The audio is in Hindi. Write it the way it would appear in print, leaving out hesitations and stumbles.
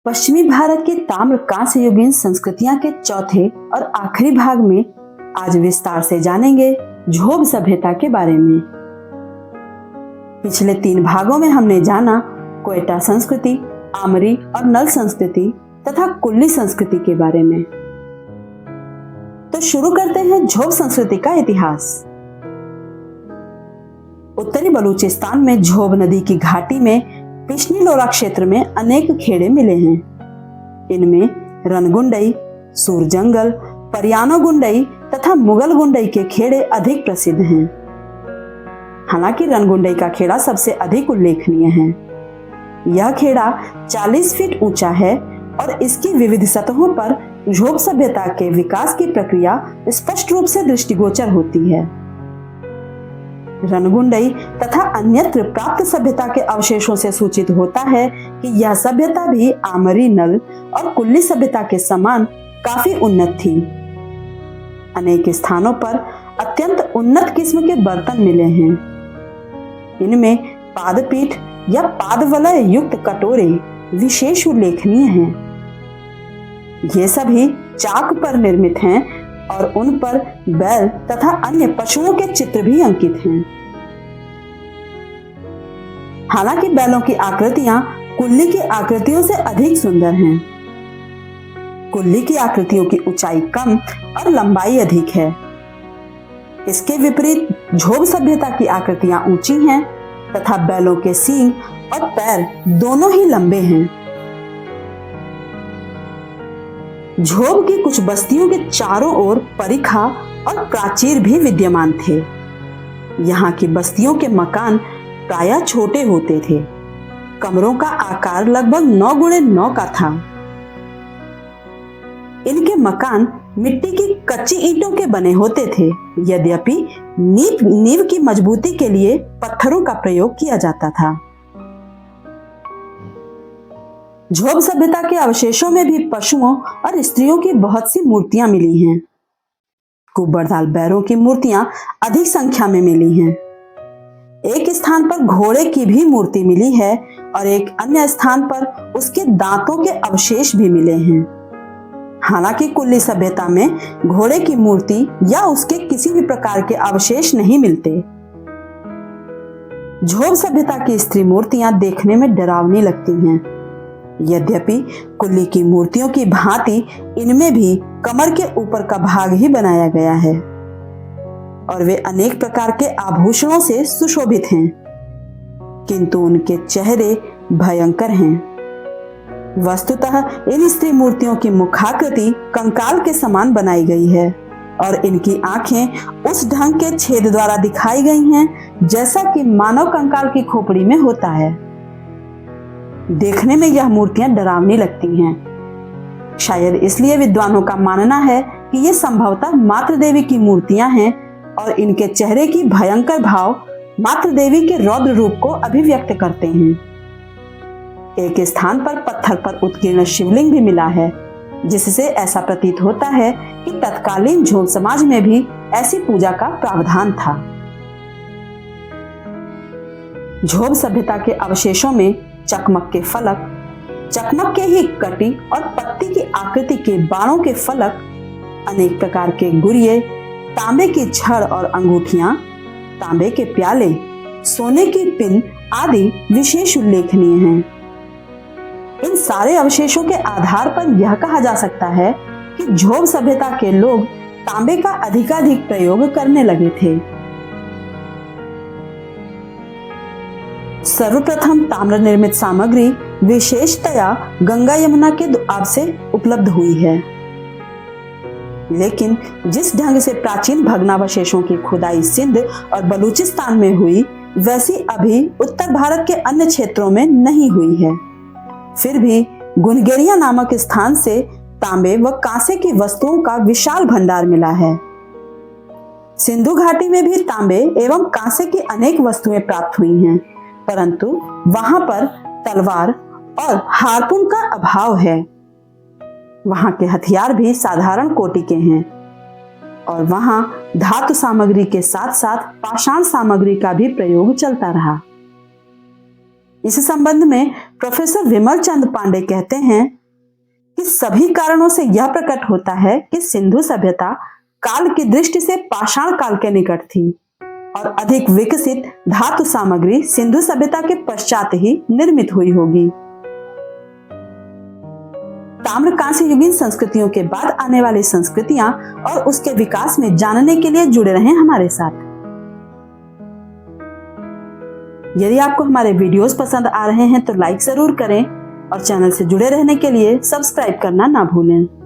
पश्चिमी भारत के ताम्र कांस्य युगीन संस्कृतियां के चौथे और आखिरी भाग में आज विस्तार से जानेंगे झोब सभ्यता के बारे में। पिछले 3 भागों में हमने जाना क्वेटा संस्कृति, आमरी और नल संस्कृति तथा कुल्ली संस्कृति के बारे में। तो शुरू करते हैं झोब संस्कृति का इतिहास। उत्तरी बलूचिस्तान में झोब नदी की घाटी में पिशनी लोरा क्षेत्र में अनेक खेड़े मिले हैं। इनमें रनगुंडई, सूरजंगल, परियानो गुंडई तथा मुगल गुंडई के खेड़े अधिक प्रसिद्ध हैं। हालांकि रनगुंडई का खेड़ा सबसे अधिक उल्लेखनीय है। यह खेड़ा 40 फीट ऊंचा है और इसकी विविध सतहों पर झोब सभ्यता के विकास की प्रक्रिया स्पष्ट रूप से दृष्टिगोचर होती है। रनगुंडई तथा अन्यत्र प्राप्त सभ्यता के अवशेषों से सूचित होता है कि यह सभ्यता भी आमरी, नल और कुल्ली सभ्यता के समान काफी उन्नत थी। अनेक स्थानों पर अत्यंत उन्नत किस्म के बर्तन मिले हैं। इनमें पादपीठ या पादवलय युक्त कटोरे विशेष उल्लेखनीय हैं। ये सभी चाक पर निर्मित हैं और उन पर बैल तथा अन्य पशुओं के चित्र भी अंकित हैं। हालांकि बैलों की आकृतियां कुल्ली की आकृतियों से अधिक सुंदर हैं। कुल्ली की आकृतियों की ऊंचाई कम और लंबाई अधिक है। इसके विपरीत झोब सभ्यता की आकृतियां ऊंची हैं तथा बैलों के सींग और पैर दोनों ही लंबे हैं। झोब की कुछ बस्तियों के चारों ओर परिखा और प्राचीर भी विद्यमान थे। यहाँ की बस्तियों के मकान प्रायः छोटे होते थे। कमरों का आकार लगभग 9 गुणे 9 का था। इनके मकान मिट्टी की कच्ची ईंटों के बने होते थे, यद्यपि नींव की मजबूती के लिए पत्थरों का प्रयोग किया जाता था। झोब सभ्यता के अवशेषों में भी पशुओं और स्त्रियों की बहुत सी मूर्तियां मिली हैं। कुबड़दाल बैरों की मूर्तियां अधिक संख्या में मिली हैं। एक स्थान पर घोड़े की भी मूर्ति मिली है और एक अन्य स्थान पर उसके दांतों के अवशेष भी मिले हैं। हालांकि कुल्ली सभ्यता में घोड़े की मूर्ति या उसके किसी भी प्रकार के अवशेष नहीं मिलते। झोब सभ्यता की स्त्री मूर्तियां देखने में डरावनी लगती हैं। यद्यपि कुल्ली की मूर्तियों की भांति इनमें भी कमर के ऊपर का भाग ही बनाया गया है और वे अनेक प्रकार के आभूषणों से सुशोभित हैं, किंतु उनके चेहरे भयंकर हैं। वस्तुतः इन स्त्री मूर्तियों की मुखाकृति कंकाल के समान बनाई गई है और इनकी आंखें उस ढंग के छेद द्वारा दिखाई गई हैं जैसा कि मानव कंकाल की खोपड़ी में होता है। देखने में यह मूर्तियां डरावनी लगती हैं। शायद इसलिए विद्वानों का मानना है कि ये संभवतः मातृ देवी की मूर्तियां हैं और इनके चेहरे की भयंकर भाव मातृ देवी के रौद्र रूप को अभिव्यक्त करते हैं। एक स्थान पर पत्थर पर उत्कीर्ण शिवलिंग भी मिला है, जिससे ऐसा प्रतीत होता है कि तत्कालीन झोब समाज में भी ऐसी पूजा का प्रावधान था। झोब सभ्यता के अवशेषों में चकमक के फलक, चकमक के ही कटी और पत्ती की आकृति के बाणों के फलक, अनेक प्रकार के गुरिये, तांबे की छड़ और अंगूठियां, तांबे के प्याले, सोने की पिन आदि विशेष उल्लेखनीय हैं। इन सारे अवशेषों के आधार पर यह कहा जा सकता है कि झोब सभ्यता के लोग तांबे का अधिकाधिक प्रयोग करने लगे थे। सर्वप्रथम ताम्र निर्मित सामग्री विशेषतया गंगा यमुना के दुआब से उपलब्ध हुई है, लेकिन जिस ढंग से प्राचीन भग्नावशेषों की खुदाई सिंध और बलूचिस्तान में हुई, वैसी अभी उत्तर भारत के अन्य क्षेत्रों में नहीं हुई है। फिर भी गुनगेरिया नामक स्थान से तांबे व कांसे की वस्तुओं का विशाल भंडार मिला है। सिंधु घाटी में भी तांबे एवं कांसे की अनेक वस्तुएं प्राप्त हुई हैं, परंतु वहां पर तलवार और हार्पून का अभाव है। वहां के हथियार भी साधारण कोटि के हैं और वहां धातु सामग्री के साथ साथ पाषाण सामग्री का भी प्रयोग चलता रहा। इस संबंध में प्रोफेसर विमल चंद पांडे कहते हैं कि सभी कारणों से यह प्रकट होता है कि सिंधु सभ्यता काल की दृष्टि से पाषाण काल के निकट थी और अधिक विकसित धातु सामग्री सिंधु सभ्यता के पश्चात ही निर्मित हुई होगी। ताम्र कांस्य युगीन संस्कृतियों के बाद आने वाली संस्कृतियां और उसके विकास में जानने के लिए जुड़े रहें हमारे साथ। यदि आपको हमारे वीडियोस पसंद आ रहे हैं तो लाइक जरूर करें और चैनल से जुड़े रहने के लिए सब्सक्राइब करना ना भूलें।